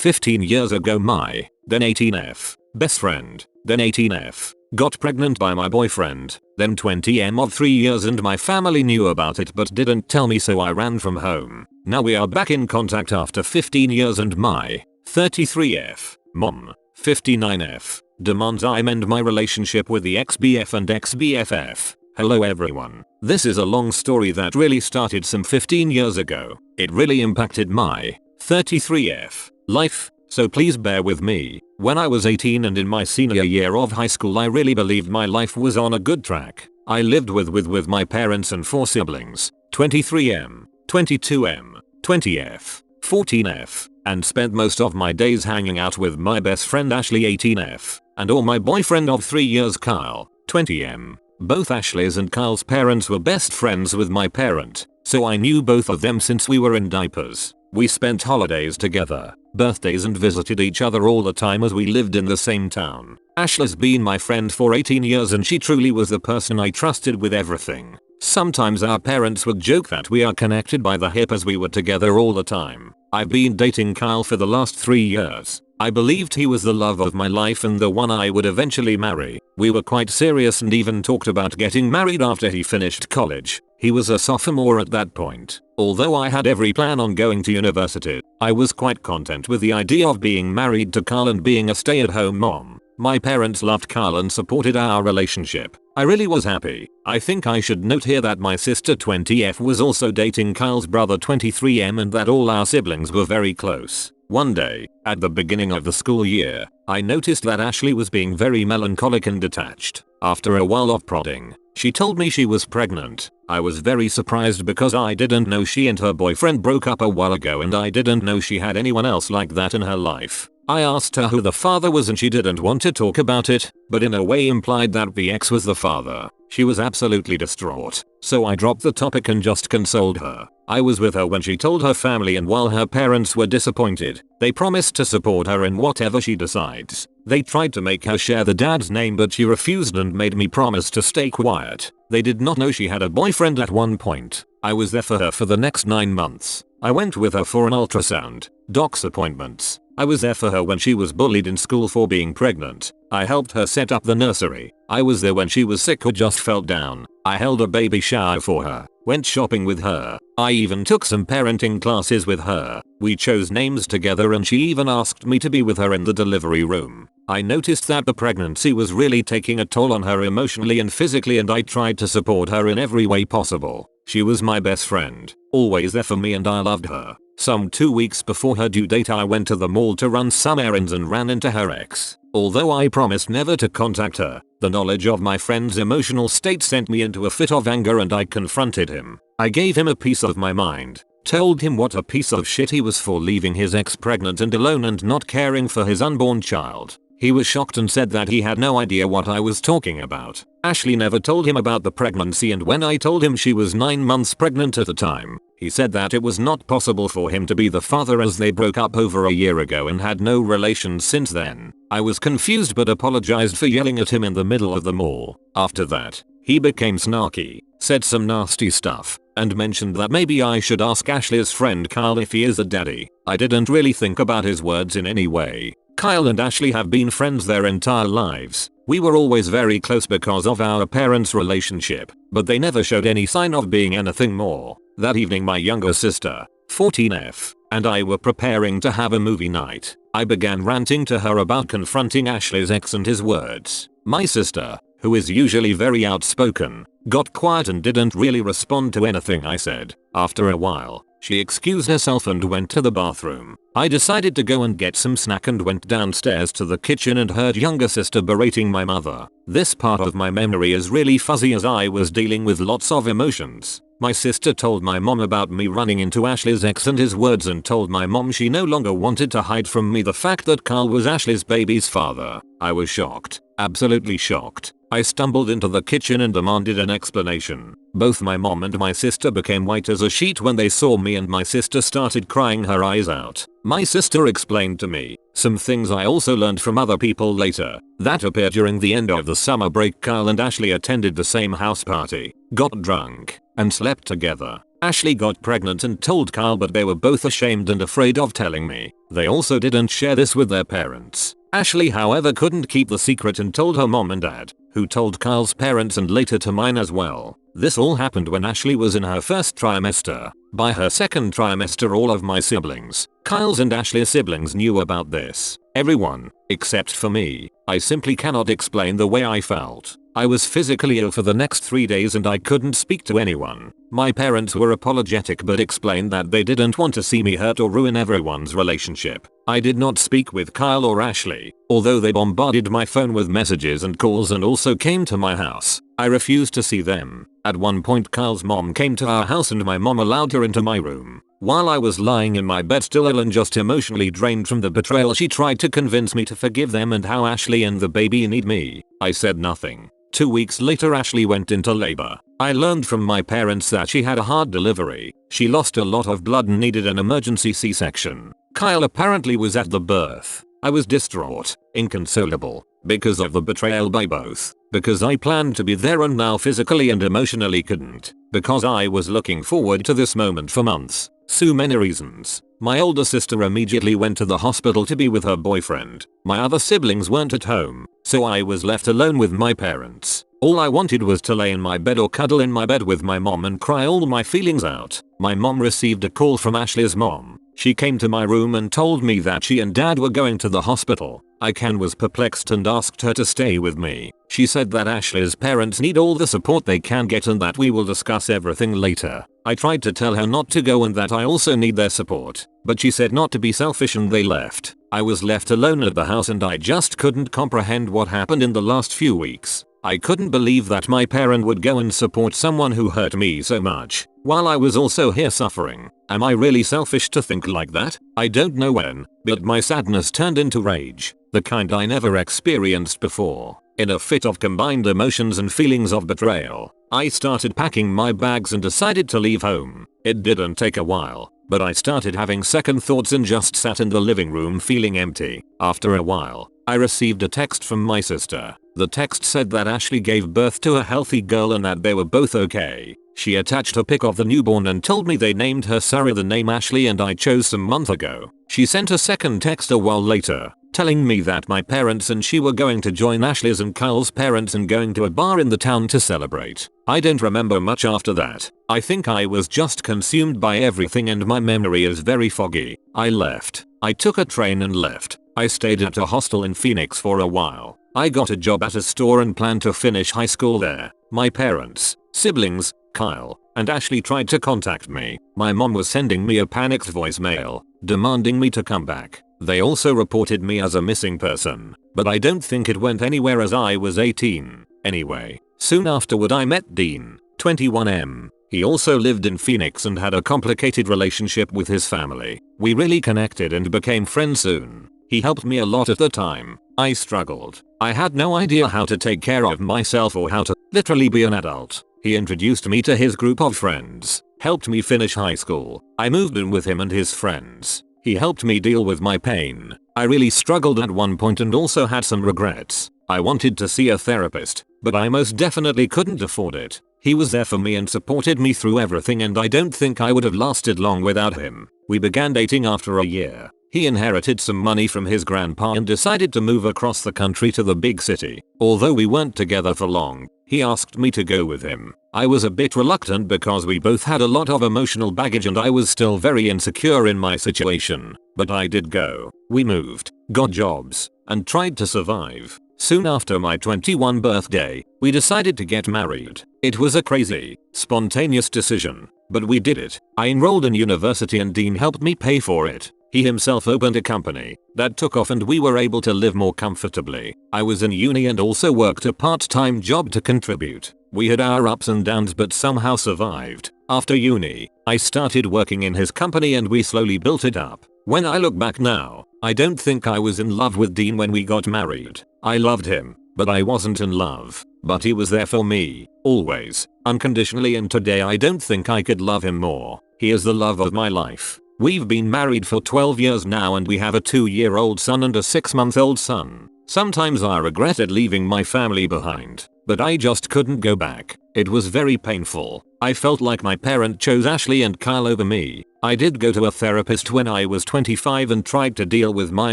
15 years ago my, then 18F, best friend, then 18F, got pregnant by my boyfriend, then 20M of 3 years and my family knew about it but didn't tell me so I ran from home. Now we are back in contact after 15 years and my, 33F, mom, 59F, demands I mend my relationship with the ex-BF and ex-BFF. Hello everyone. This is a long story that really started some 15 years ago. It really impacted my 33F life, so please bear with me. When I was 18 and in my senior year of high school I really believed my life was on a good track. I lived with my parents and 4 siblings, 23M, 22M, 20F, 14F, and spent most of my days hanging out with my best friend Ashley 18F, and or my boyfriend of 3 years Kyle, 20M. Both Ashley's and Kyle's parents were best friends with my parent, so I knew both of them since we were in diapers. We spent holidays together, birthdays and visited each other all the time as we lived in the same town. Ashley's been my friend for 18 years and she truly was the person I trusted with everything. Sometimes our parents would joke that we are connected by the hip as we were together all the time. I've been dating Kyle for the last 3 years. I believed he was the love of my life and the one I would eventually marry. We were quite serious and even talked about getting married after he finished college. He was a sophomore at that point. Although I had every plan on going to university, I was quite content with the idea of being married to Kyle and being a stay-at-home mom. My parents loved Kyle and supported our relationship. I really was happy. I think I should note here that my sister 20F was also dating Kyle's brother 23M and that all our siblings were very close. One day, at the beginning of the school year, I noticed that Ashley was being very melancholic and detached. After a while of prodding, she told me she was pregnant. I was very surprised because I didn't know she and her boyfriend broke up a while ago and I didn't know she had anyone else like that in her life. I asked her who the father was and she didn't want to talk about it, but in a way implied that the ex was the father. She was absolutely distraught, so I dropped the topic and just consoled her. I was with her when she told her family and while her parents were disappointed, they promised to support her in whatever she decides. They tried to make her share the dad's name but she refused and made me promise to stay quiet. They did not know she had a boyfriend at one point. I was there for her for the next 9 months. I went with her for an ultrasound, doc's appointments. I was there for her when she was bullied in school for being pregnant. I helped her set up the nursery. I was there when she was sick or just felt down. I held a baby shower for her, went shopping with her. I even took some parenting classes with her. We chose names together and she even asked me to be with her in the delivery room. I noticed that the pregnancy was really taking a toll on her emotionally and physically and I tried to support her in every way possible. She was my best friend, always there for me and I loved her. Some 2 weeks before her due date I went to the mall to run some errands and ran into her ex. Although I promised never to contact her, the knowledge of my friend's emotional state sent me into a fit of anger and I confronted him. I gave him a piece of my mind, told him what a piece of shit he was for leaving his ex pregnant and alone and not caring for his unborn child. He was shocked and said that he had no idea what I was talking about. Ashley never told him about the pregnancy and when I told him she was 9 months pregnant at the time, he said that it was not possible for him to be the father as they broke up over a year ago and had no relations since then. I was confused but apologized for yelling at him in the middle of the mall. After that, he became snarky, said some nasty stuff, and mentioned that maybe I should ask Ashley's friend Kyle if he is a daddy. I didn't really think about his words in any way. Kyle and Ashley have been friends their entire lives. We were always very close because of our parents' relationship, but they never showed any sign of being anything more. That evening my younger sister, 14F, and I were preparing to have a movie night. I began ranting to her about confronting Ashley's ex and his words. My sister, who is usually very outspoken, got quiet and didn't really respond to anything I said. After a while, she excused herself and went to the bathroom. I decided to go and get some snack and went downstairs to the kitchen and heard younger sister berating my mother. This part of my memory is really fuzzy as I was dealing with lots of emotions. My sister told my mom about me running into Ashley's ex and his words and told my mom she no longer wanted to hide from me the fact that Carl was Ashley's baby's father. I was shocked, absolutely shocked. I stumbled into the kitchen and demanded an explanation. Both my mom and my sister became white as a sheet when they saw me and my sister started crying her eyes out. My sister explained to me some things I also learned from other people later. That appeared during the end of the summer break Kyle and Ashley attended the same house party, got drunk, and slept together. Ashley got pregnant and told Kyle, but they were both ashamed and afraid of telling me. They also didn't share this with their parents. Ashley, however, couldn't keep the secret and told her mom and dad, who told Kyle's parents and later to mine as well. This all happened when Ashley was in her first trimester. By her second trimester, all of my siblings, Kyle's and Ashley's siblings, knew about this. Everyone, except for me. I simply cannot explain the way I felt. I was physically ill for the next 3 days and I couldn't speak to anyone. My parents were apologetic but explained that they didn't want to see me hurt or ruin everyone's relationship. I did not speak with Kyle or Ashley, although they bombarded my phone with messages and calls and also came to my house. I refused to see them. At one point, Kyle's mom came to our house and my mom allowed her into my room. While I was lying in my bed still ill and just emotionally drained from the betrayal, she tried to convince me to forgive them and how Ashley and the baby need me. I said nothing. 2 weeks later, Ashley went into labor. I learned from my parents that she had a hard delivery. She lost a lot of blood and needed an emergency C-section. Kyle apparently was at the birth. I was distraught, inconsolable, because of the betrayal by both. Because I planned to be there and now physically and emotionally couldn't. Because I was looking forward to this moment for months. So many reasons. My older sister immediately went to the hospital to be with her boyfriend. My other siblings weren't at home, so I was left alone with my parents. All I wanted was to lay in my bed or cuddle in my bed with my mom and cry all my feelings out. My mom received a call from Ashley's mom. She came to my room and told me that she and dad were going to the hospital. I was perplexed and asked her to stay with me. She said that Ashley's parents need all the support they can get and that we will discuss everything later. I tried to tell her not to go and that I also need their support, but she said not to be selfish and they left. I was left alone at the house and I just couldn't comprehend what happened in the last few weeks. I couldn't believe that my parent would go and support someone who hurt me so much, while I was also here suffering. Am I really selfish to think like that? I don't know when, but my sadness turned into rage, the kind I never experienced before. In a fit of combined emotions and feelings of betrayal, I started packing my bags and decided to leave home. It didn't take a while, but I started having second thoughts and just sat in the living room feeling empty. After a while, I received a text from my sister. The text said that Ashley gave birth to a healthy girl and that they were both okay. She attached a pic of the newborn and told me they named her Sarah, the name Ashley and I chose some month ago. She sent a second text a while later, telling me that my parents and she were going to join Ashley's and Kyle's parents and going to a bar in the town to celebrate. I don't remember much after that. I think I was just consumed by everything and my memory is very foggy. I left. I took a train and left. I stayed at a hostel in Phoenix for a while. I got a job at a store and planned to finish high school there. My parents, siblings, Kyle, and Ashley tried to contact me. My mom was sending me a panicked voicemail, demanding me to come back. They also reported me as a missing person, but I don't think it went anywhere as I was 18. Anyway, soon afterward I met Dean, 21M. He also lived in Phoenix and had a complicated relationship with his family. We really connected and became friends soon. He helped me a lot at the time. I struggled. I had no idea how to take care of myself or how to literally be an adult. He introduced me to his group of friends, helped me finish high school. I moved in with him and his friends. He helped me deal with my pain. I really struggled at one point and also had some regrets. I wanted to see a therapist, but I most definitely couldn't afford it. He was there for me and supported me through everything and I don't think I would have lasted long without him. We began dating after a year. He inherited some money from his grandpa and decided to move across the country to the big city. Although we weren't together for long, he asked me to go with him. I was a bit reluctant because we both had a lot of emotional baggage and I was still very insecure in my situation. But I did go. We moved, got jobs, and tried to survive. Soon after my 21 birthday, we decided to get married. It was a crazy, spontaneous decision, but we did it. I enrolled in university and Dean helped me pay for it. He himself opened a company that took off and we were able to live more comfortably. I was in uni and also worked a part-time job to contribute. We had our ups and downs but somehow survived. After uni, I started working in his company and we slowly built it up. When I look back now, I don't think I was in love with Dean when we got married. I loved him, but I wasn't in love. But he was there for me, always, unconditionally, and today I don't think I could love him more. He is the love of my life. We've been married for 12 years now and we have a 2-year-old son and a 6-month-old son. Sometimes I regretted leaving my family behind. but I just couldn't go back. It was very painful. I felt like my parent chose Ashley and Kyle over me. I did go to a therapist when I was 25 and tried to deal with my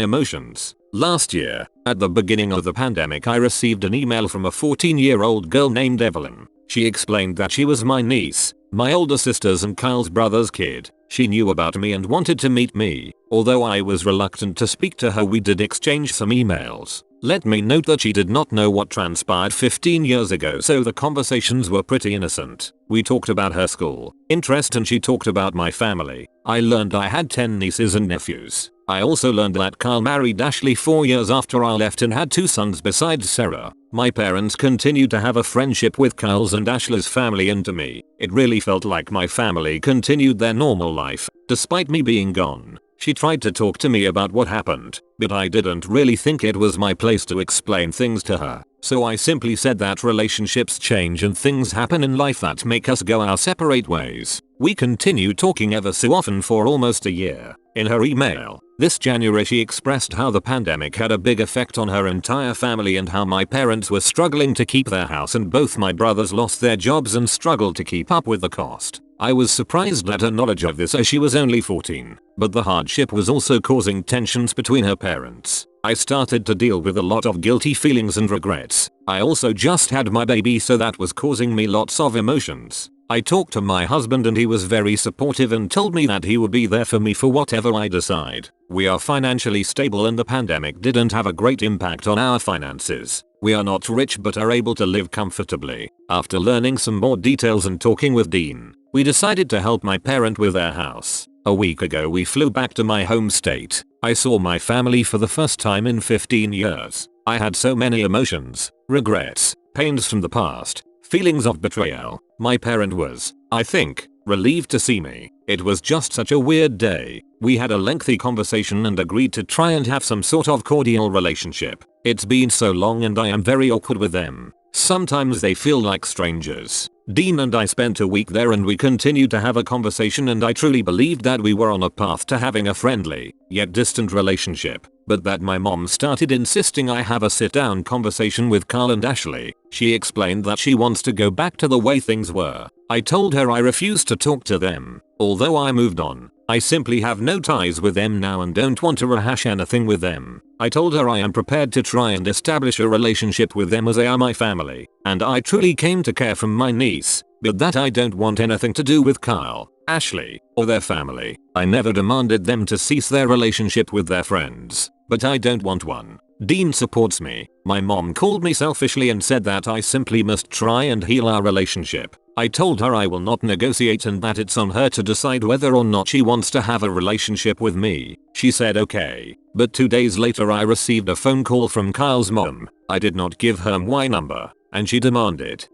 emotions. Last year, at the beginning of the pandemic, I received an email from a 14-year-old girl named Evelyn. She explained that she was my niece, my older sister's and Kyle's brother's kid. She knew about me and wanted to meet me. Although I was reluctant to speak to her, we did exchange some emails. Let me note that she did not know what transpired 15 years ago, so the conversations were pretty innocent. We talked about her school interest and she talked about my family. I learned I had 10 nieces and nephews. I also learned that Kyle married Ashley 4 years after I left and had 2 sons besides Sarah. My parents continued to have a friendship with Kyle's and Ashley's family, and to me, it really felt like my family continued their normal life, despite me being gone. She tried to talk to me about what happened, but I didn't really think it was my place to explain things to her. So I simply said that relationships change and things happen in life that make us go our separate ways. We continued talking ever so often for almost a year. In her email this January, she expressed how the pandemic had a big effect on her entire family and how my parents were struggling to keep their house and both my brothers lost their jobs and struggled to keep up with the cost. I was surprised at her knowledge of this as she was only 14, but the hardship was also causing tensions between her parents. I started to deal with a lot of guilty feelings and regrets. I also just had my baby, so that was causing me lots of emotions. I talked to my husband and he was very supportive and told me that he would be there for me for whatever I decide. We are financially stable and the pandemic didn't have a great impact on our finances. We are not rich but are able to live comfortably. After learning some more details and talking with Dean, we decided to help my parent with their house. A week ago we flew back to my home state. I saw my family for the first time in 15 years. I had so many emotions, regrets, pains from the past, feelings of betrayal. My parent was, I think, relieved to see me. It was just such a weird day. We had a lengthy conversation and agreed to try and have some sort of cordial relationship. It's been so long and I am very awkward with them. Sometimes they feel like strangers. Dean and I spent a week there and we continued to have a conversation, and I truly believed that we were on a path to having a friendly, yet distant relationship. But that my mom started insisting I have a sit-down conversation with Kyle and Ashley. She explained that she wants to go back to the way things were. I told her I refused to talk to them. Although I moved on, I simply have no ties with them now and don't want to rehash anything with them. I told her I am prepared to try and establish a relationship with them as they are my family, and I truly came to care for my niece, but that I don't want anything to do with Kyle, Ashley, or their family. I never demanded them to cease their relationship with their friends, but I don't want one. Dean supports me. My mom called me selfishly and said that I simply must try and heal our relationship. I told her I will not negotiate and that it's on her to decide whether or not she wants to have a relationship with me. She said okay. But 2 days later I received a phone call from Kyle's mom. I did not give her my number, and she demanded,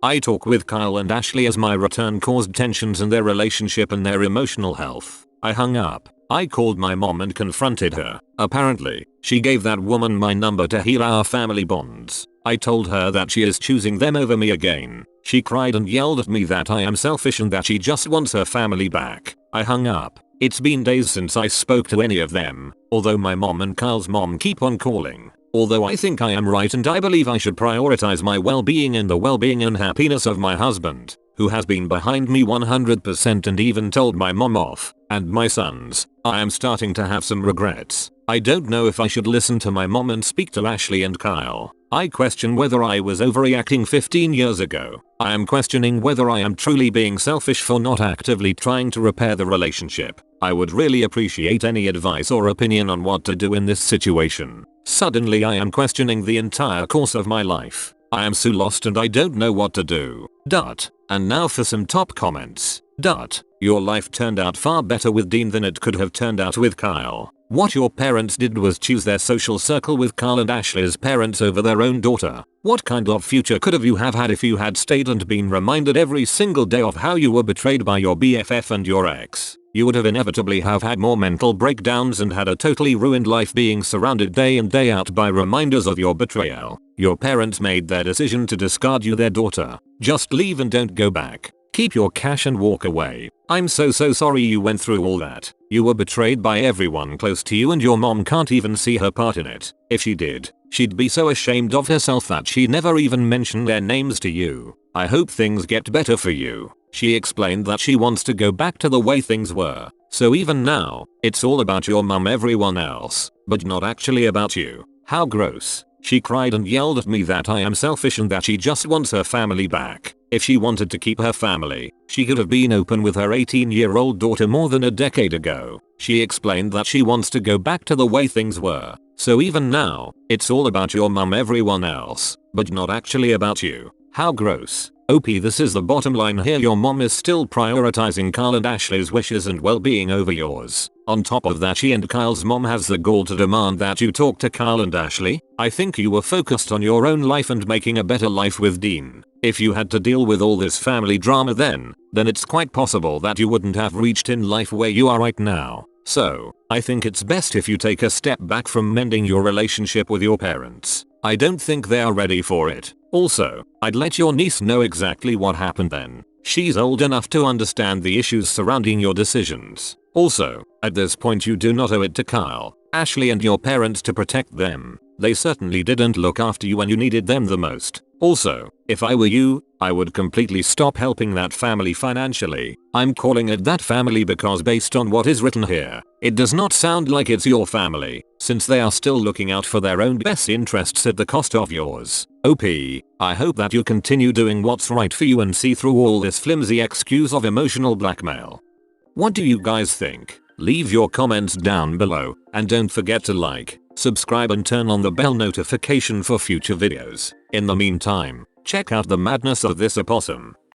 I talk with Kyle and Ashley as my return caused tensions in their relationship and their emotional health. I hung up. I called my mom and confronted her. Apparently, she gave that woman my number to heal our family bonds. I told her that she is choosing them over me again. She cried and yelled at me that I am selfish and that she just wants her family back. I hung up. It's been days since I spoke to any of them, although my mom and Kyle's mom keep on calling. Although I think I am right and I believe I should prioritize my well-being and the well-being and happiness of my husband, who has been behind me 100% and even told my mom off, and my sons, I am starting to have some regrets. I don't know if I should listen to my mom and speak to Ashley and Kyle. I question whether I was overreacting 15 years ago. I am questioning whether I am truly being selfish for not actively trying to repair the relationship. I would really appreciate any advice or opinion on what to do in this situation. Suddenly I am questioning the entire course of my life. I am so lost and I don't know what to do. And now for some top comments. Your life turned out far better with Dean than it could have turned out with Kyle. What your parents did was choose their social circle with Kyle and Ashley's parents over their own daughter. What kind of future could you have had if you had stayed and been reminded every single day of how you were betrayed by your BFF and your ex? You would have inevitably have had more mental breakdowns and had a totally ruined life being surrounded day in day out by reminders of your betrayal. Your parents made their decision to discard you, their daughter. Just leave and don't go back. Keep your cash and walk away. I'm so sorry you went through all that. You were betrayed by everyone close to you and your mom can't even see her part in it. If she did, She'd be so ashamed of herself that she never even mentioned their names to you. I hope things get better for you. She explained that she wants to go back to the way things were. So even now, it's all about your mum, everyone else, but not actually about you. How gross. She cried and yelled at me that I am selfish and that she just wants her family back. If she wanted to keep her family, she could have been open with her 18-year-old daughter more than a decade ago. She explained that she wants to go back to the way things were. So even now, it's all about your mum, everyone else, but not actually about you. How gross. OP, this is the bottom line here. Your mom is still prioritizing Kyle and Ashley's wishes and well-being over yours. On top of that, she and Kyle's mom has the gall to demand that you talk to Kyle and Ashley. I think you were focused on your own life and making a better life with Dean. If you had to deal with all this family drama then it's quite possible that you wouldn't have reached in life where you are right now. So, I think it's best if you take a step back from mending your relationship with your parents. I don't think they are ready for it. Also, I'd let your niece know exactly what happened then. She's old enough to understand the issues surrounding your decisions. Also, at this point you do not owe it to Kyle, Ashley and your parents to protect them. They certainly didn't look after you when you needed them the most. Also, if I were you, I would completely stop helping that family financially. I'm calling it that family because based on what is written here, it does not sound like it's your family, since they are still looking out for their own best interests at the cost of yours. OP, I hope that you continue doing what's right for you and see through all this flimsy excuse of emotional blackmail. What do you guys think? Leave your comments down below, and don't forget to like, subscribe and turn on the bell notification for future videos. In the meantime, check out the madness of this opossum.